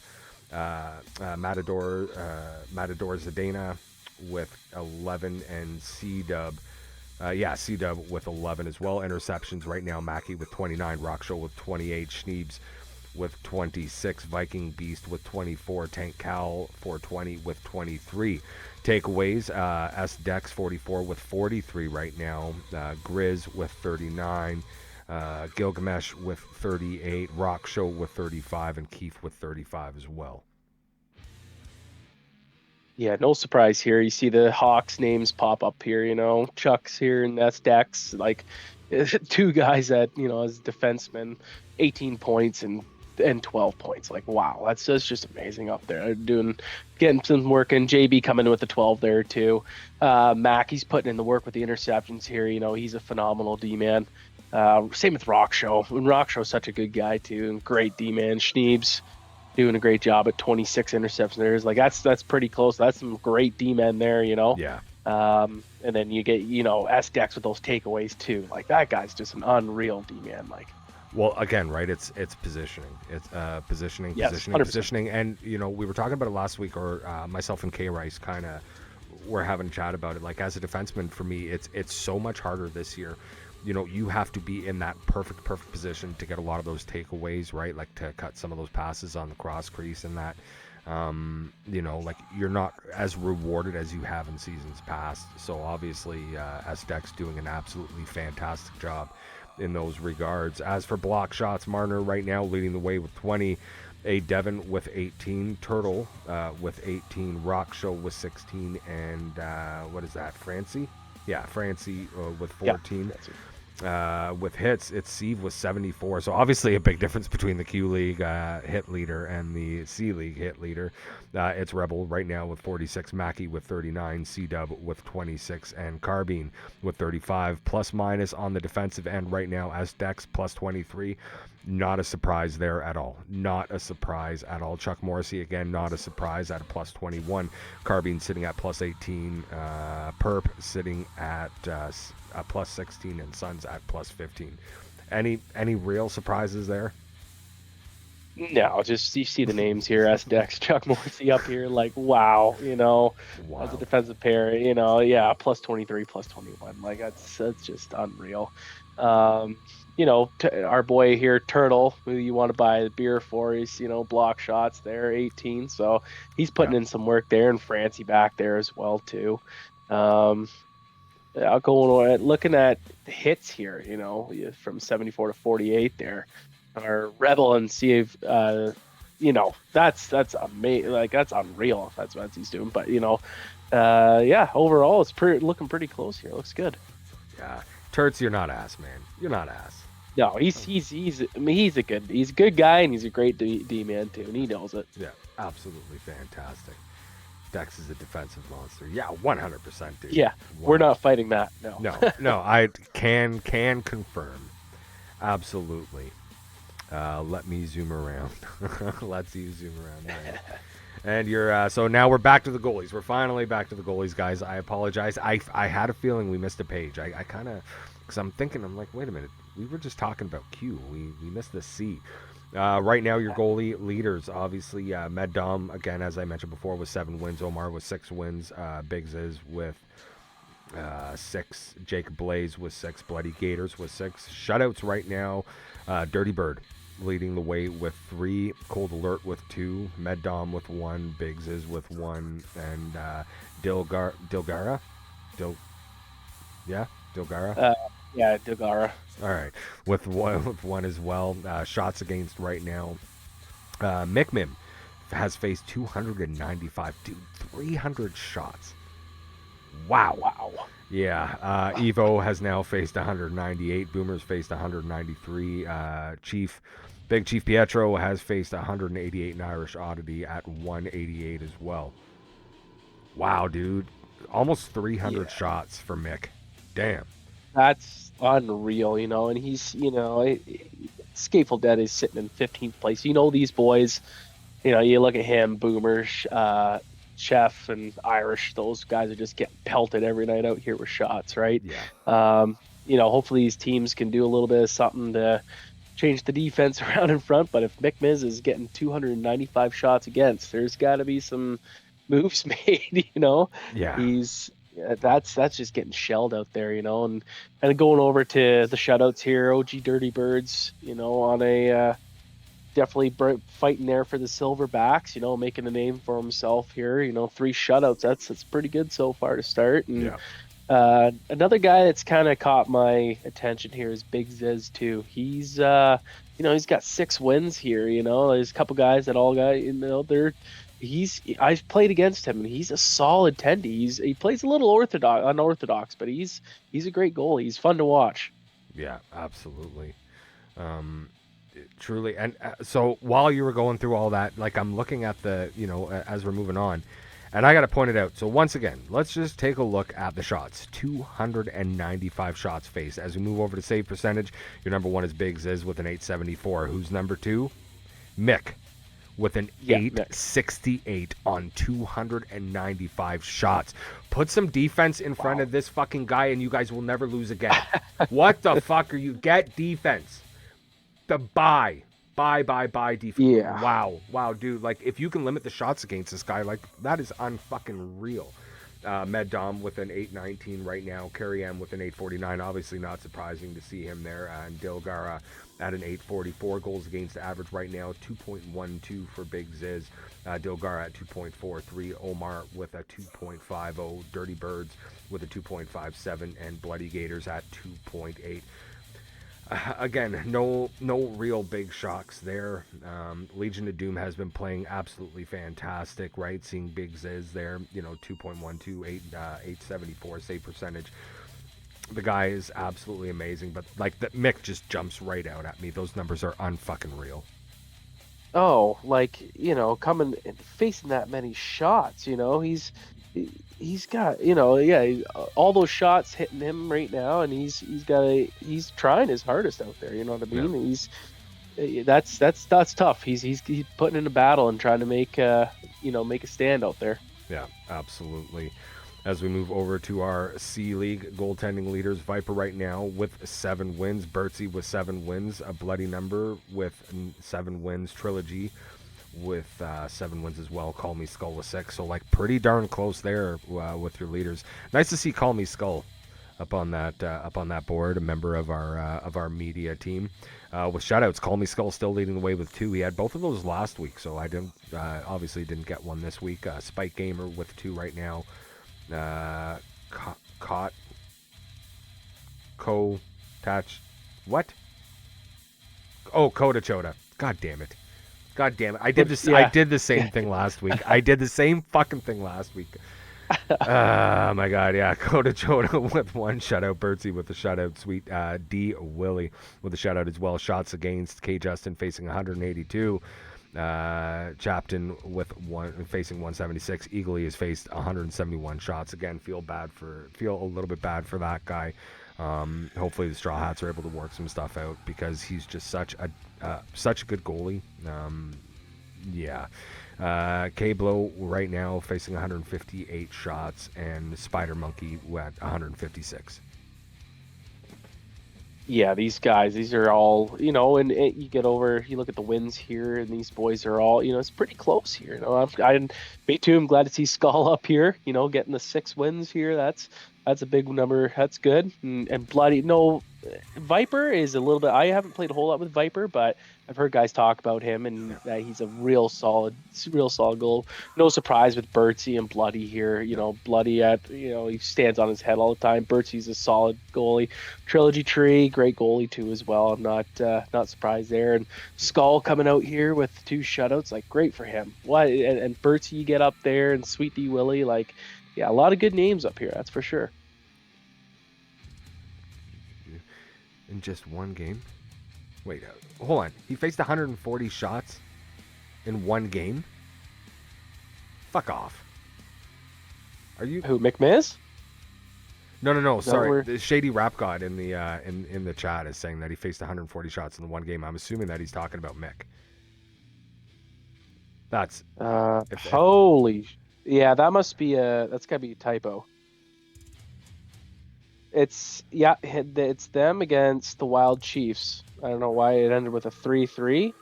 Matador Zadena with 11, and C-Dub with 11 as well. Interceptions right now, Mackey with 29, Rockshow with 28, Schneebs with 26, Viking Beast with 24, Tank Cal 420 with 23. Takeaways, S. Dex 44 with 43 right now, Grizz with 39, Gilgamesh with 38, Rock Show with 35, and Keith with 35 as well. Yeah, no surprise here. You see the Hawks names pop up here, Chuck's here and that's Dex, like 2 guys that, as defensemen, 18 points and 12 points. Like, wow, that's just amazing up there. Getting some work in. JB coming in with the 12 there too. Mac, he's putting in the work with the interceptions here. He's a phenomenal D-man. Same with Rockshow. And Rockshow's such a good guy too, and great D-man. Schneebs doing a great job at 26 interceptions. There's like that's pretty close. That's some great D-men there, Yeah. And then you get S. Dex with those takeaways too. Like that guy's just an unreal D-man. Like. Well, again, right? It's positioning. It's positioning, yes, positioning, 100%. positioning. And we were talking about it last week, or myself and K Rice kind of were having a chat about it. Like as a defenseman, for me, it's so much harder this year. You have to be in that perfect position to get a lot of those takeaways, right? Like to cut some of those passes on the cross crease and that. Like you're not as rewarded as you have in seasons past. So obviously, S-Dex doing an absolutely fantastic job in those regards. As for block shots, Marner right now leading the way with 20, A. Devon with 18, Turtle with 18, Rock Show with 16, and what is that, Francie? Yeah, Francie with 14. With hits, it's Steve with 74. So obviously a big difference between the Q League hit leader and the C League hit leader. It's Rebel right now with 46, Mackey with 39, C-Dub with 26, and Carbine with 35. Plus minus on the defensive end right now as Dex plus 23. Not a surprise there at all. Not a surprise at all. Chuck Morrissey, again, not a surprise at a plus 21. Carbine sitting at plus 18. Perp sitting at plus 16, and Suns at plus 15. Any real surprises there? No, just you see the names here, S-Dex, Chuck Morrissey up here, like, wow, as a defensive pair, plus 23, plus 21. Like, that's just unreal. Our boy here, Turtle, who you want to buy a beer for, he's, block shots there, 18. So he's putting in some work there, and Francie back there as well, too. Looking at the hits here, from 74 to 48 there. Our Rebel and Steve, that's amazing. Like, that's unreal if that's what he's doing. But, overall, it's looking pretty close here. Looks good. Yeah. Turts, you're not ass, man. You're not ass. No, he's a good guy, and he's a great D man too, and he knows it. Yeah, absolutely fantastic. Dex is a defensive monster. Yeah, 100%, dude. Yeah, we're not fighting that. No. No, I can confirm. Absolutely. Let me zoom around. Let's you zoom around. Right. And you're so now we're back to the goalies. We're finally back to the goalies, guys. I apologize. I had a feeling we missed a page. I kind of, because I'm like, wait a minute. We were just talking about Q. We missed the C. Right now, your goalie leaders, obviously, Meddom, again, as I mentioned before, with 7 wins. Omar with 6 wins. Biggs is with 6. Jacob Blaze with 6. Bloody Gators with 6. Shutouts right now. Dirty Bird leading the way with 3. Cold Alert with 2. Meddom with 1. Biggs is with 1. And Dilgara? Dilgara? Yeah, Dilgara. All right, with one as well. Shots against right now. Mick has faced 295, dude, 300 shots. Wow. Yeah, Evo has now faced 198. Boomer's faced 193. Big Chief Pietro has faced 188 in Irish Oddity at 188 as well. Wow, dude, almost 300 shots for Mick. Damn. That's unreal, and he's, Scaffold Dead is sitting in 15th place. These boys, you look at him, Boomer, Chef, and Irish, those guys are just getting pelted every night out here with shots, right? Yeah. Hopefully these teams can do a little bit of something to change the defense around in front, but if Mick Miz is getting 295 shots against, there's got to be some moves made, Yeah. That's just getting shelled out there, and going over to the shutouts here, OG Dirty Birds, on a definitely fighting there for the Silverbacks, making a name for himself here, 3 shutouts. That's pretty good so far to start. And another guy that's kind of caught my attention here is Big Ziz too. He's he's got 6 wins here. There's a couple guys that all got I've played against him, and he's a solid tendy. He plays a little unorthodox, but he's a great goalie. He's fun to watch. Yeah, absolutely. Truly. And so while you were going through all that, like, I'm looking at the, as we're moving on, and I got to point it out. So once again, let's just take a look at the shots. 295 shots faced. As we move over to save percentage, your number 1 is Big Ziz with an 874. Who's number 2? Mick with an 868 on 295 shots. Put some defense in front of this fucking guy, and you guys will never lose again. What the fuck are you? Get defense. The buy defense. Yeah. Wow, dude. Like, if you can limit the shots against this guy, like, that is unfucking real. Meddom with an 819 right now. Carrie M with an 849. Obviously not surprising to see him there. And Dilgara at an 844. Goals against average right now, 2.12 for Big Ziz. Dilgara at 2.43. Omar with a 2.50. Dirty Birds with a 2.57. And Bloody Gators at 2.8. Again, no real big shocks there. Legion of Doom has been playing absolutely fantastic, right? Seeing Big Ziz there, 2.12, 874 save percentage. The guy is absolutely amazing, but like the Mick just jumps right out at me. Those numbers are unfucking real. Oh, coming and facing that many shots, he's got, all those shots hitting him right now, and he's trying his hardest out there. You know what I mean? Yeah. That's tough. He's putting in a battle and trying to make a stand out there. Yeah, absolutely. As we move over to our C League goaltending leaders, Viper right now with 7 wins. Bertsy with 7 wins. A bloody number with 7 wins. Trilogy with 7 wins as well. Call Me Skull with 6. So, like, pretty darn close there with your leaders. Nice to see Call Me Skull up on that board, a member of our media team. With shutouts, Call Me Skull still leading the way with 2. He had both of those last week, so I obviously didn't get one this week. Spike Gamer with 2 right now. What? Oh, Coda Choda. God damn it. I did the same thing last week. I did the same fucking thing last week. Oh my God, yeah. Coda Chota with 1 shutout. Birdsey with a shutout. Sweet D Willie with a shutout as well. Shots against. K Justin facing 182. Chapton with facing 176. Eagley has faced 171 shots. Again, feel a little bit bad for that guy. Hopefully the Straw Hats are able to work some stuff out because he's just such a good goalie. Yeah. K-Blow right now facing 158 shots, and Spider Monkey at 156. Yeah, these guys, these are all, you look at the wins here, and these boys are all, it's pretty close here. Me too. I'm glad to see Skull up here, getting the 6 wins here. That's a big number. That's good. And Bloody, no, Viper is a little bit, I haven't played a whole lot with Viper, but I've heard guys talk about him, and he's a real solid goal. No surprise with Birdsey and Bloody here. Bloody he stands on his head all the time. Birdsey's a solid goalie. Trilogy Tree, great goalie too as well. I'm not surprised there. And Skull coming out here with 2 shutouts, like great for him. And Birdsey you get up there, and Sweet D Willie, like yeah, a lot of good names up here. That's for sure. In just 1 game? Wait, hold on. He faced 140 shots in 1 game? Fuck off. Are you... Who, McMiz? No. Sorry. The Shady Rap God in the in the chat is saying that he faced 140 shots in the 1 game. I'm assuming that he's talking about Mick. That's... holy... Yeah, that's gotta be a typo. It's them against the Wild Chiefs. I don't know why it ended with a 3-3,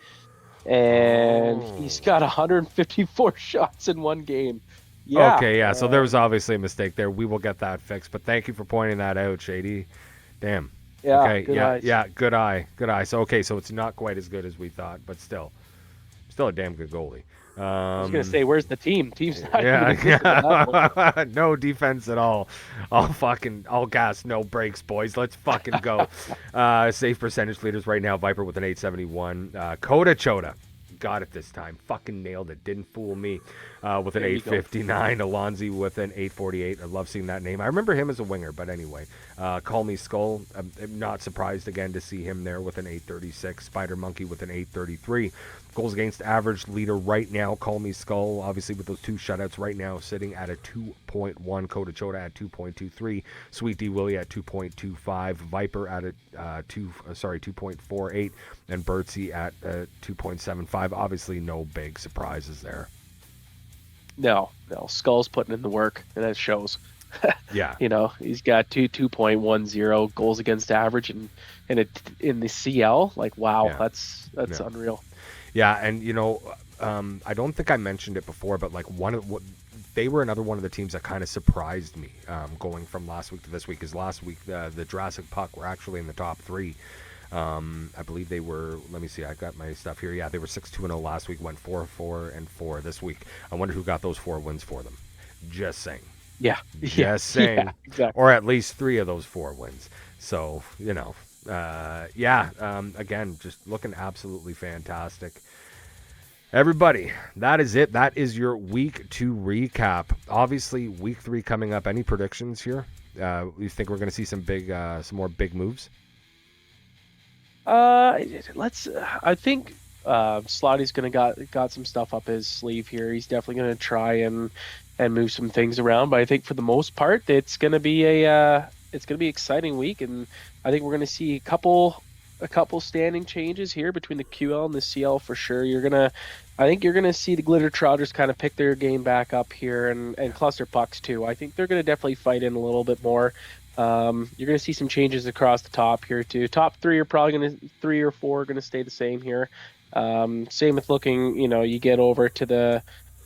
and he's got 154 shots in 1 game. Yeah. Okay, yeah. So there was obviously a mistake there. We will get that fixed. But thank you for pointing that out, Shady. Damn. Yeah. Okay. Good Yeah. eyes. Yeah. Good eye. Good eye. So so it's not quite as good as we thought, but still a damn good goalie. I was gonna say, where's the team? Team's not. Yeah. No defense at all. All gas, no brakes, boys. Let's fucking go. Save percentage leaders right now. Viper with an 871. Coda Chota got it this time. Fucking nailed it. Didn't fool me. With an 859. Alonzi with an 848. I love seeing that name. I remember him as a winger, but anyway. Call Me Skull. I'm not surprised again to see him there with an 836. Spider Monkey with an 833. Goals against average leader right now. Call Me Skull, obviously with those 2 shutouts right now, sitting at a 2.1. Coda Chota at 2.23. Sweet D Willie at 2.25. Viper at a 2.48, and Birdsey at 2.75. Obviously, no big surprises there. No. Skull's putting in the work, and that shows. Yeah. He's got 2.10 goals against average, and in the CL. Like, wow, Yeah. that's unreal. Yeah, and I don't think I mentioned it before, but like they were another one of the teams that kind of surprised me going from last week to this week. Because last week the Jurassic Puck were actually in the top 3. I believe they were. Let me see. I got my stuff here. Yeah, they were 6-2-0 last week. Went 4-4-4 this week. I wonder who got those 4 wins for them. Just saying. Yeah. Just saying. Yeah, exactly. Or at least 3 of those 4 wins. So again, just looking absolutely fantastic. Everybody, that is it. That is your week 2 recap. Obviously, week 3 coming up. Any predictions here? You think we're going to see some more big moves? I think Slotty's got some stuff up his sleeve here. He's definitely gonna try and move some things around. But I think for the most part, it's gonna be exciting week, and I think we're gonna see a couple standing changes here between the QL and the CL for sure. I think you're gonna see the Glitter Trotters kind of pick their game back up here, and Cluster Pucks too. I think they're gonna definitely fight in a little bit more. You're going to see some changes across the top here too. Top 3 are probably going to 3 or 4 are going to stay the same here. Same with looking, you get over to the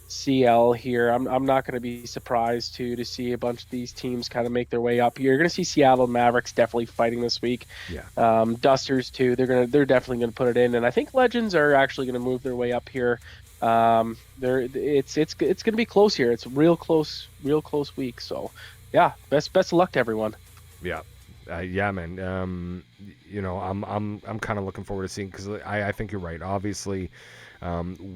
CL here. I'm not going to be surprised to see a bunch of these teams kind of make their way up here. You're going to see Seattle Mavericks definitely fighting this week. Yeah. Dusters too. They're definitely going to put it in, and I think Legends are actually going to move their way up here. It's going to be close here. It's a real close week. So. Yeah, best of luck to everyone. Yeah, man. I'm kind of looking forward to seeing, because I think you're right. Obviously,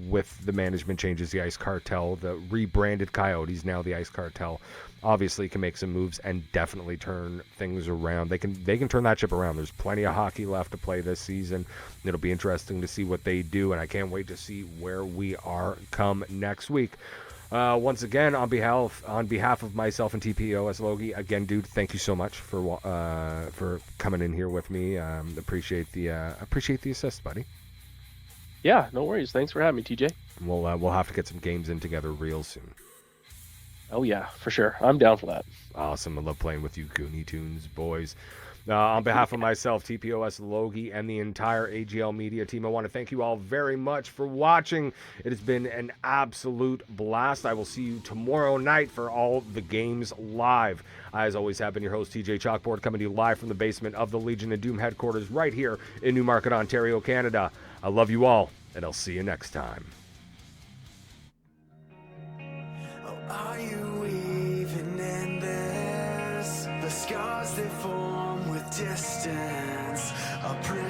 with the management changes, the Ice Cartel, the rebranded Coyotes, now the Ice Cartel, obviously can make some moves and definitely turn things around. They can turn that ship around. There's plenty of hockey left to play this season. It'll be interesting to see what they do, and I can't wait to see where we are come next week. Once again, on behalf of myself and TPOSLogie, again, dude, thank you so much for coming in here with me. Appreciate the assist, buddy. Yeah, no worries. Thanks for having me, TJ. We'll have to get some games in together real soon. Oh yeah, for sure. I'm down for that. Awesome. I love playing with you, Goonie Tunes boys. On behalf of myself, TPOSLogie, and the entire AGL media team, I want to thank you all very much for watching. It has been an absolute blast. I will see you tomorrow night for all the games live. I, as always, have been your host, TJ Chalkboard, coming to you live from the basement of the Legion of Doom headquarters right here in Newmarket, Ontario, Canada. I love you all, and I'll see you next time. Are you even in this? The scars that form with distance are